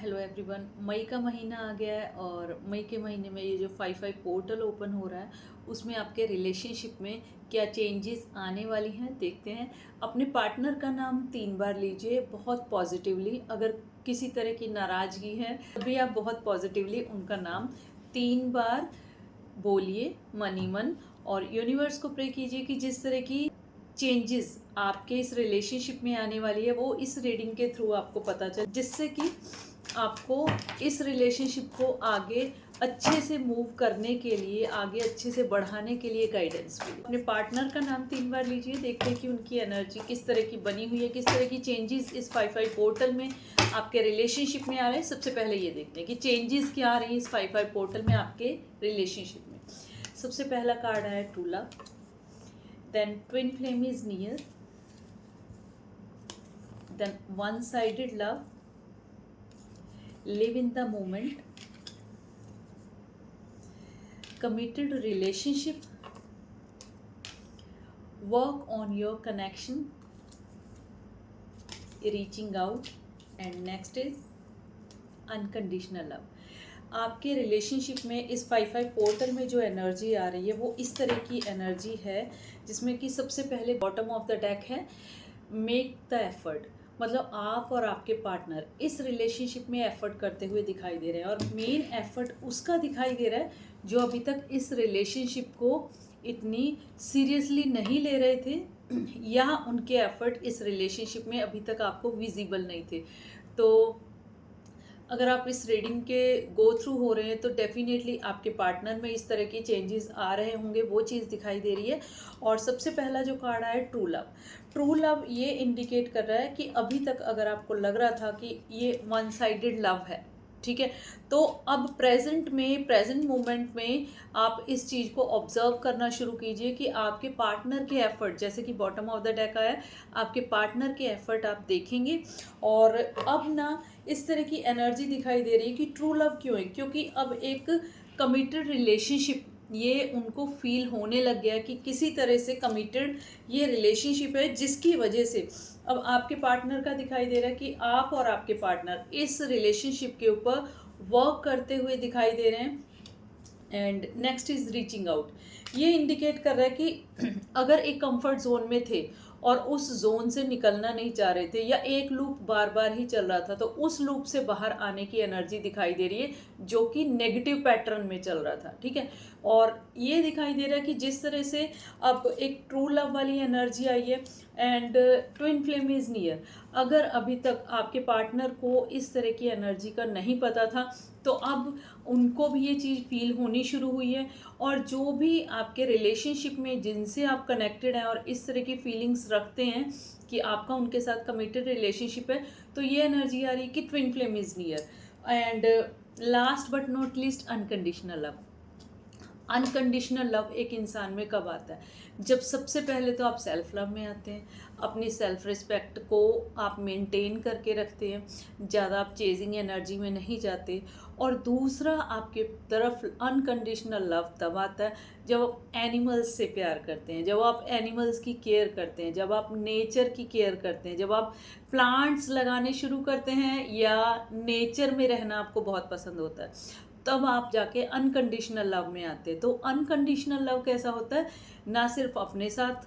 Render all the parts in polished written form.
Hello everyone. मई का महीना आ गया है और मई के महीने में ये जो 5/5 पोर्टल ओपन हो रहा है उसमें आपके रिलेशनशिप में क्या चेंजेस आने वाली हैं देखते हैं। अपने पार्टनर का नाम 3 बार लीजिए बहुत पॉजिटिवली। अगर किसी तरह की नाराज़गी है तभी आप बहुत पॉजिटिवली उनका नाम 3 बार बोलिए मन ही मन, और यूनिवर्स को प्रे कीजिए कि जिस तरह की चेंजेस आपके इस रिलेशनशिप में आने वाली है वो इस रीडिंग के थ्रू आपको पता चले, जिससे कि आपको इस रिलेशनशिप को आगे अच्छे से मूव करने के लिए, आगे अच्छे से बढ़ाने के लिए गाइडेंस मिले। अपने पार्टनर का नाम 3 बार लीजिए, देखते हैं कि उनकी एनर्जी किस तरह की बनी हुई है, किस तरह की चेंजेस इस 5/5 पोर्टल में आपके रिलेशनशिप में आ रहे हैं। सबसे पहले ये देखते हैं कि चेंजेस क्या आ रही है इस 5/5 पोर्टल में आपके रिलेशनशिप में। सबसे पहला कार्ड है true love, then twin flame is near, then one sided love, live in the moment, committed relationship, work on your connection, reaching out, and next is unconditional love। आपके relationship में इस 5/5 portal में जो energy आ रही है वो इस तरह की एनर्जी है जिसमें कि सबसे पहले बॉटम ऑफ द डेक है मेक द एफर्ट। मतलब आप और आपके पार्टनर इस रिलेशनशिप में एफर्ट करते हुए दिखाई दे रहे हैं, और मेन एफर्ट उसका दिखाई दे रहा है जो अभी तक इस रिलेशनशिप को इतनी सीरियसली नहीं ले रहे थे या उनके एफर्ट इस रिलेशनशिप में अभी तक आपको विजिबल नहीं थे। तो अगर आप इस रीडिंग के गो थ्रू हो रहे हैं तो डेफिनेटली आपके पार्टनर में इस तरह की चेंजेस आ रहे होंगे, वो चीज़ दिखाई दे रही है। और सबसे पहला जो कार्ड आया है ट्रू लव। ट्रू लव ये इंडिकेट कर रहा है कि अभी तक अगर आपको लग रहा था कि ये वन साइडेड लव है, ठीक है, तो अब प्रेजेंट मोमेंट में आप इस चीज़ को ऑब्जर्व करना शुरू कीजिए कि आपके पार्टनर के एफर्ट, जैसे कि बॉटम ऑफ द डेक आया, आपके पार्टनर के एफर्ट आप देखेंगे। और अब ना इस तरह की एनर्जी दिखाई दे रही है कि ट्रू लव क्यों है, क्योंकि अब एक कमिटेड रिलेशनशिप ये उनको फील होने लग गया है कि किसी तरह से कमिटेड ये रिलेशनशिप है, जिसकी वजह से अब आपके पार्टनर का दिखाई दे रहा है कि आप और आपके पार्टनर इस रिलेशनशिप के ऊपर वर्क करते हुए दिखाई दे रहे हैं। And next is reaching out. ये इंडिकेट कर रहा है कि अगर एक कंफर्ट जोन में थे और उस जोन से निकलना नहीं चाह रहे थे, या एक लूप बार बार ही चल रहा था, तो उस लूप से बाहर आने की एनर्जी दिखाई दे रही है जो कि नेगेटिव पैटर्न में चल रहा था, ठीक है। और ये दिखाई दे रहा है कि जिस तरह से अब एक ट्रू लव वाली एनर्जी आई है and twin flame is near. अगर अभी तक आपके पार्टनर को इस तरह की एनर्जी का नहीं पता था तो अब उनको भी ये चीज़ फील होनी शुरू हुई है। और जो भी आपके रिलेशनशिप में जिनसे आप कनेक्टेड हैं और इस तरह की फीलिंग्स रखते हैं कि आपका उनके साथ कमिटेड रिलेशनशिप है, तो ये एनर्जी आ रही है कि twin flame is near. And last but not least unconditional love. Unconditional love एक इंसान में कब आता है, जब सबसे पहले तो आप सेल्फ लव में आते हैं, अपनी सेल्फ रिस्पेक्ट को आप मेंटेन करके रखते हैं, ज़्यादा आप चेजिंग एनर्जी में नहीं जाते। और दूसरा आपके तरफ अनकंडीशनल लव तब आता है जब आप एनिमल्स से प्यार करते हैं, जब आप एनिमल्स की केयर करते हैं, जब आप नेचर की केयर करते हैं, जब आप प्लांट्स लगाने शुरू करते हैं या नेचर में रहना आपको बहुत पसंद होता है, तब आप जाके अनकंडीशनल लव में आते हैं। तो अनकंडीशनल लव कैसा होता है, ना सिर्फ अपने साथ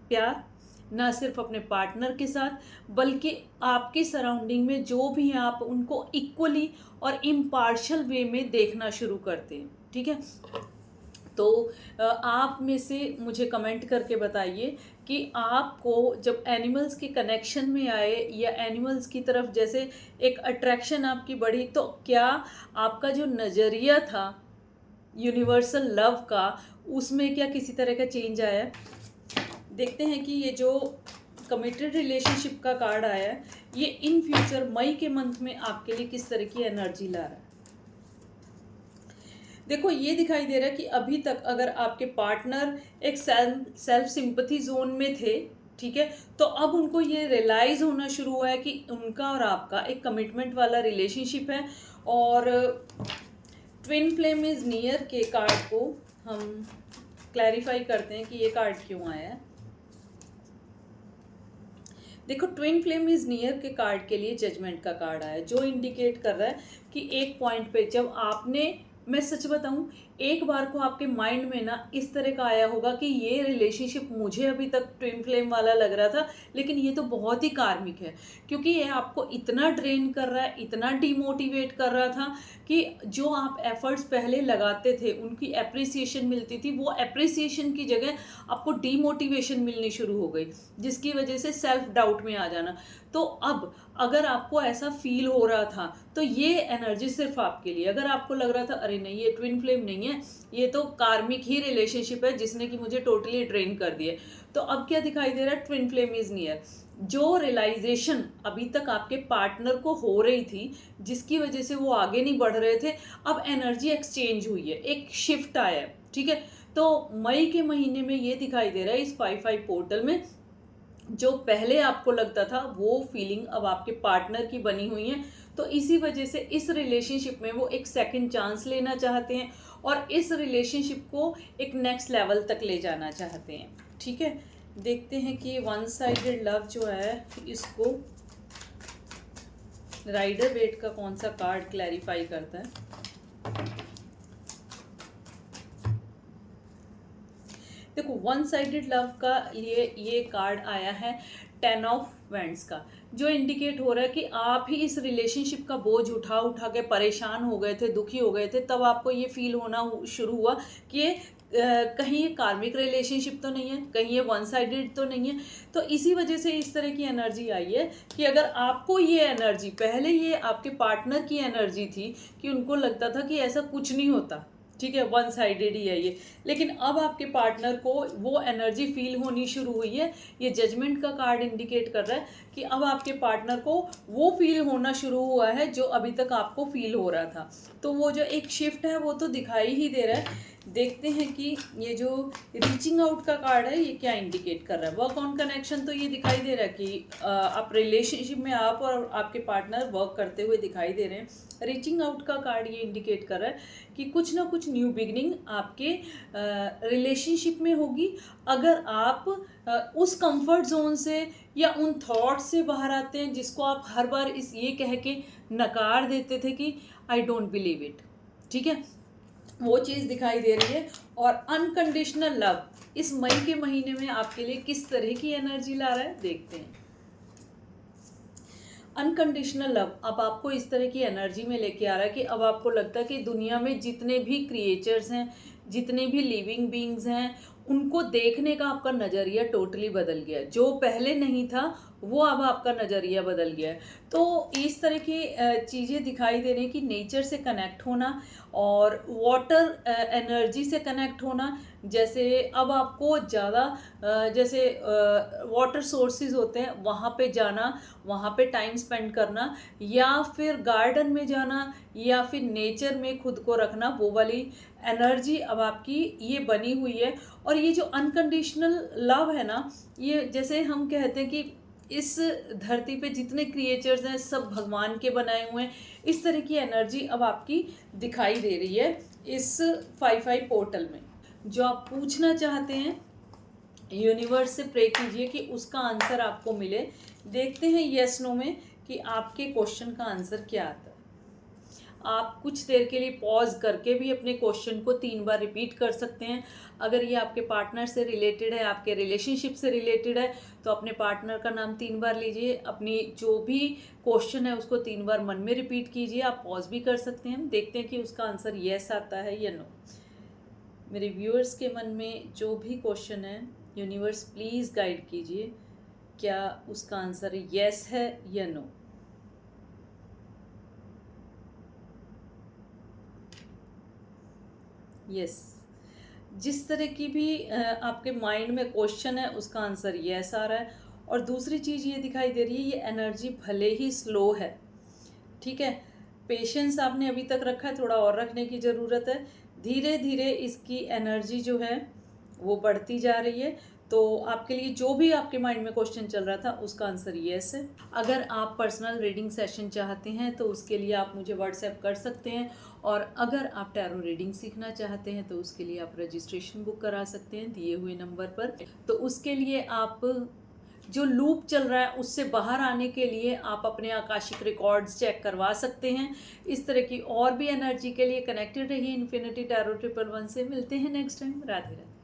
प्यार, ना सिर्फ अपने पार्टनर के साथ, बल्कि आपकी सराउंडिंग में जो भी हैं आप उनको इक्वली और इम्पार्शियल वे में देखना शुरू करते हैं, ठीक है। तो आप में से मुझे कमेंट करके बताइए कि आपको जब एनिमल्स के कनेक्शन में आए या एनिमल्स की तरफ जैसे एक अट्रैक्शन आपकी बढ़ी, तो क्या आपका जो नज़रिया था यूनिवर्सल लव का, उसमें क्या किसी तरह का चेंज आया। देखते हैं कि ये जो कमिटेड रिलेशनशिप का कार्ड आया है ये इन फ्यूचर मई के मंथ में आपके लिए किस तरह की एनर्जी ला रहा है। देखो ये दिखाई दे रहा है कि अभी तक अगर आपके पार्टनर एक सेल्फ सिंपथी जोन में थे, ठीक है, तो अब उनको ये रियलाइज होना शुरू हुआ है कि उनका और आपका एक कमिटमेंट वाला रिलेशनशिप है। और ट्विन फ्लेम इज नियर के कार्ड को हम क्लैरिफाई करते हैं कि ये कार्ड क्यों आया है। देखो ट्विन फ्लेम इज नियर के कार्ड के लिए जजमेंट का कार्ड आया, जो इंडिकेट कर रहा है कि एक पॉइंट पे जब आपने, मैं सच बताऊं, एक बार को आपके माइंड में ना इस तरह का आया होगा कि ये रिलेशनशिप मुझे अभी तक ट्विन फ्लेम वाला लग रहा था, लेकिन ये तो बहुत ही कार्मिक है, क्योंकि ये आपको इतना ड्रेन कर रहा है, इतना डिमोटिवेट कर रहा था कि जो आप एफर्ट्स पहले लगाते थे उनकी एप्रिसिएशन मिलती थी, वो एप्रिसिएशन की जगह आपको डीमोटिवेशन मिलनी शुरू हो गई, जिसकी वजह से सेल्फ डाउट में आ जाना। तो अब अगर आपको ऐसा फील हो रहा था तो ये एनर्जी सिर्फ आपके लिए, अगर आपको लग रहा था अरे नहीं ये ट्विन फ्लेम नहीं है, ये तो कार्मिक ही रिलेशनशिप है जिसने कि मुझे टोटली ड्रेन कर दिया, तो अब क्या दिखाई दे रहा है, ट्विन फ्लेम इज नियर। जो रियलाइजेशन अभी तक आपके पार्टनर को हो रही थी, जिसकी वजह से वो आगे नहीं बढ़ रहे थे, अब एनर्जी एक्सचेंज हुई है, एक शिफ्ट आया है, ठीक है। तो मई के महीने में ये दिखाई दे रहा है इस 5/5 पोर्टल में, जो पहले आपको लगता था वो फीलिंग अब आपके पार्टनर की बनी हुई है। तो इसी वजह से इस रिलेशनशिप में वो एक सेकंड चांस लेना चाहते हैं और इस रिलेशनशिप को एक नेक्स्ट लेवल तक ले जाना चाहते हैं, ठीक है। देखते हैं कि वन साइडेड लव जो है इसको राइडर वेट का कौन सा कार्ड क्लैरिफाई करता है। देखो वन साइडेड लव का लिए ये कार्ड आया है 10 ऑफ वैंड्स का, जो इंडिकेट हो रहा है कि आप ही इस रिलेशनशिप का बोझ उठा उठा के परेशान हो गए थे, दुखी हो गए थे, तब आपको ये फील होना शुरू हुआ कि ये कहीं ये कार्मिक रिलेशनशिप तो नहीं है, कहीं ये वन साइडेड तो नहीं है। तो इसी वजह से इस तरह की एनर्जी आई है कि अगर आपको ये एनर्जी, पहले ये आपके पार्टनर की एनर्जी थी कि उनको लगता था कि ऐसा कुछ नहीं होता, ठीक है, वन साइडेड ही है ये, लेकिन अब आपके पार्टनर को वो एनर्जी फील होनी शुरू हुई है। ये जजमेंट का कार्ड इंडिकेट कर रहा है कि अब आपके पार्टनर को वो फील होना शुरू हुआ है जो अभी तक आपको फील हो रहा था। तो वो जो एक शिफ्ट है वो तो दिखाई ही दे रहा है। देखते हैं कि ये जो रीचिंग आउट का कार्ड है ये क्या इंडिकेट कर रहा है। वर्क ऑन कनेक्शन, तो ये दिखाई दे रहा है कि आप रिलेशनशिप में आप और आपके पार्टनर वर्क करते हुए दिखाई दे रहे हैं। रीचिंग आउट का कार्ड ये इंडिकेट कर रहा है कि कुछ ना कुछ न्यू बिगनिंग आपके रिलेशनशिप में होगी, अगर आप उस कंफर्ट जोन से या उन थॉट से बाहर आते हैं जिसको आप हर बार इस ये कह के नकार देते थे कि आई डोंट बिलीव इट, ठीक है, वो चीज़ दिखाई दे रही है। और अनकंडीशनल लव इस मई के महीने में आपके लिए किस तरह की एनर्जी ला रहा है, देखते हैं। अनकंडीशनल लव अब आपको इस तरह की एनर्जी में लेके आ रहा है कि अब आपको लगता है कि दुनिया में जितने भी क्रिएचर्स हैं, जितने भी लिविंग बींग्स हैं, उनको देखने का आपका नज़रिया टोटली बदल गया है। जो पहले नहीं था वो अब आपका नज़रिया बदल गया है। तो इस तरह की चीज़ें दिखाई दे रही हैं कि नेचर से कनेक्ट होना और वाटर एनर्जी से कनेक्ट होना। जैसे अब आपको ज़्यादा जैसे वाटर सोर्सेज होते हैं वहाँ पे जाना, वहाँ पे टाइम स्पेंड करना, या फिर गार्डन में जाना, या फिर नेचर में खुद को रखना, वो वाली एनर्जी अब आपकी ये बनी हुई है। और ये जो अनकंडीशनल लव है ना, ये जैसे हम कहते हैं कि इस धरती पे जितने क्रिएचर्स हैं सब भगवान के बनाए हुए हैं, इस तरह की एनर्जी अब आपकी दिखाई दे रही है इस 5/5 पोर्टल में। जो आप पूछना चाहते हैं यूनिवर्स से प्रे कीजिए कि उसका आंसर आपको मिले। देखते हैं यस नो में कि आपके क्वेश्चन का आंसर क्या आता है। आप कुछ देर के लिए पॉज करके भी अपने क्वेश्चन को 3 बार रिपीट कर सकते हैं। अगर ये आपके पार्टनर से रिलेटेड है, आपके रिलेशनशिप से रिलेटेड है, तो अपने पार्टनर का नाम 3 बार लीजिए, अपनी जो भी क्वेश्चन है उसको 3 बार मन में रिपीट कीजिए। आप पॉज भी कर सकते हैं। देखते हैं कि उसका आंसर येस आता है या नो। मेरे व्यूअर्स के मन में जो भी क्वेश्चन है, यूनिवर्स प्लीज़ गाइड कीजिए, क्या उसका आंसर येस है या नो। यस, जिस तरह की भी आपके माइंड में क्वेश्चन है उसका आंसर यस आ रहा है। और दूसरी चीज़ ये दिखाई दे रही है, ये एनर्जी भले ही स्लो है, ठीक है, पेशेंस आपने अभी तक रखा है, थोड़ा और रखने की ज़रूरत है। धीरे धीरे इसकी एनर्जी जो है वो बढ़ती जा रही है। तो आपके लिए जो भी आपके माइंड में क्वेश्चन चल रहा था उसका आंसर येस है। अगर आप पर्सनल रीडिंग सेशन चाहते हैं तो उसके लिए आप मुझे व्हाट्सएप कर सकते हैं, और अगर आप टैरो रीडिंग सीखना चाहते हैं तो उसके लिए आप रजिस्ट्रेशन बुक करा सकते हैं दिए हुए नंबर पर। तो उसके लिए आप जो लूप चल रहा है उससे बाहर आने के लिए आप अपने आकाशिक रिकॉर्ड्स चेक करवा सकते हैं। इस तरह की और भी एनर्जी के लिए कनेक्टेड रहिए इन्फिनिटी टैरो 111 से। मिलते हैं नेक्स्ट टाइम। राधे राधे।